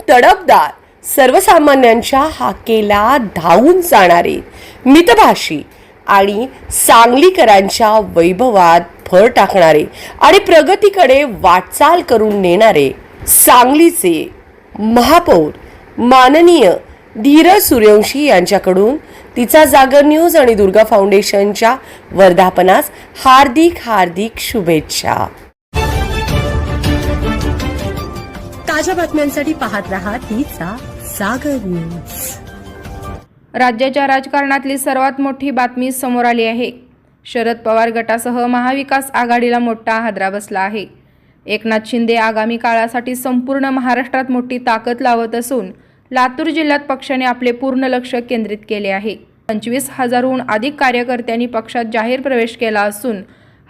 तडफदार, सर्वसामान्यांच्या हाकेला धावून जाणारे, मितभाषी आणि सांगलीकरांच्या वैभवात भर टाकणारे आणि प्रगतीकडे वाटचाल करून नेणारे सांगलीचे महापौर माननीय धीरज सूर्यवंशी यांच्याकडून तिचा जागर न्यूज आणि दुर्गा फाउंडेशनच्या वर्धापनास हार्दिक हार्दिक शुभेच्छा. ताज्या बातम्यांसाठी पाहत रहा तिचा जागर न्यूज. राज्याच्या राजकारणातली सर्वात मोठी बातमी समोर आली आहे. शरद पवार गटासह महाविकास आघाडीला मोठा हादरा बसला आहे. एकनाथ शिंदे आगामी काळासाठी संपूर्ण महाराष्ट्रात मोठी ताकद लावत असून लातूर जिल्ह्यात पक्षाने आपले पूर्ण लक्ष केंद्रित केले आहे. 25,000हून अधिक कार्यकर्त्यांनी पक्षात जाहीर प्रवेश केला असून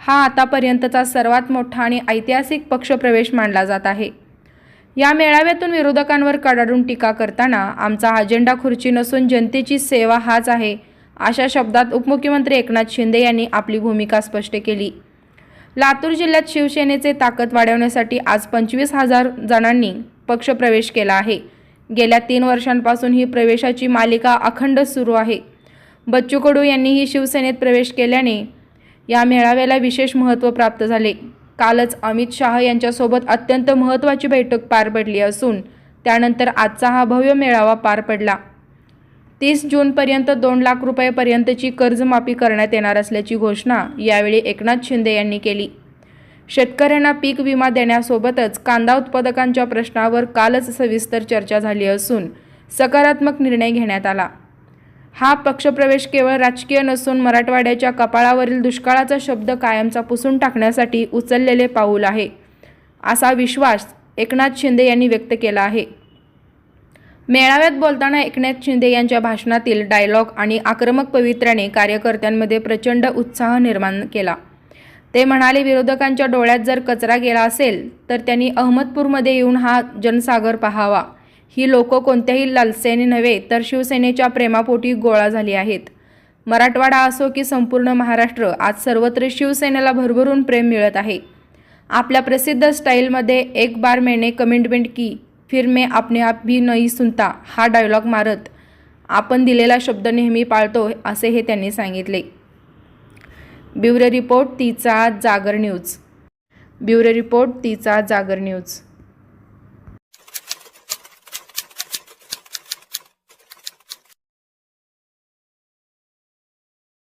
हा आतापर्यंतचा सर्वात मोठा आणि ऐतिहासिक पक्षप्रवेश मानला जात आहे. या मेळाव्यातून विरोधकांवर कडाडून टीका करताना आमचा अजेंडा खुर्ची नसून जनतेची सेवा हाच आहे अशा शब्दात उपमुख्यमंत्री एकनाथ शिंदे यांनी आपली भूमिका स्पष्ट केली. लातूर जिल्ह्यात शिवसेनेचे ताकद वाढवण्यासाठी आज 25,000 जणांनी पक्षप्रवेश केला आहे. गेल्या 3 वर्षांपासून ही प्रवेशाची मालिका अखंड सुरू आहे. बच्चू कडू यांनीही शिवसेनेत प्रवेश केल्याने या मेळाव्याला विशेष महत्त्व प्राप्त झाले. कालच अमित शाह यांच्यासोबत अत्यंत महत्त्वाची बैठक पार पडली असून त्यानंतर आजचा हा भव्य मेळावा पार पडला. 30 जूनपर्यंत 2 लाख रुपयेपर्यंतची कर्जमाफी करण्यात येणार असल्याची घोषणा यावेळी एकनाथ शिंदे यांनी केली. शेतकऱ्यांना पीक विमा देण्यासोबतच कांदा उत्पादकांच्या प्रश्नावर कालच सविस्तर चर्चा झाली असून सकारात्मक निर्णय घेण्यात आला. हा पक्षप्रवेश केवळ राजकीय नसून मराठवाड्याच्या कपाळावरील दुष्काळाचा शब्द कायमचा पुसून टाकण्यासाठी उचललेले पाऊल आहे असा विश्वास एकनाथ शिंदे यांनी व्यक्त केला आहे. मेळाव्यात बोलताना एकनाथ शिंदे यांच्या भाषणातील डायलॉग आणि आक्रमक पवित्र्याने कार्यकर्त्यांमध्ये प्रचंड उत्साह निर्माण केला. ते म्हणाले, विरोधकांच्या डोळ्यात जर कचरा गेला असेल तर त्यांनी अहमदपूरमध्ये येऊन हा जनसागर पाहावा. ही लोक कोणत्याही लालसेने नव्हे तर शिवसेनेच्या प्रेमापोटी गोळा झाली आहेत. मराठवाडा असो की संपूर्ण महाराष्ट्र आज सर्वत्र शिवसेनेला भरभरून प्रेम मिळत आहे. आपल्या प्रसिद्ध स्टाईलमध्ये एक बार मैंने कमिटमेंट की फिर मैं अपने आप भी नहीं सुनता हा डायलॉग मारत आपण दिलेला शब्द नेहमी पाळतो असे हे त्यांनी सांगितले. ब्युरो रिपोर्ट तिचा जागर न्यूज.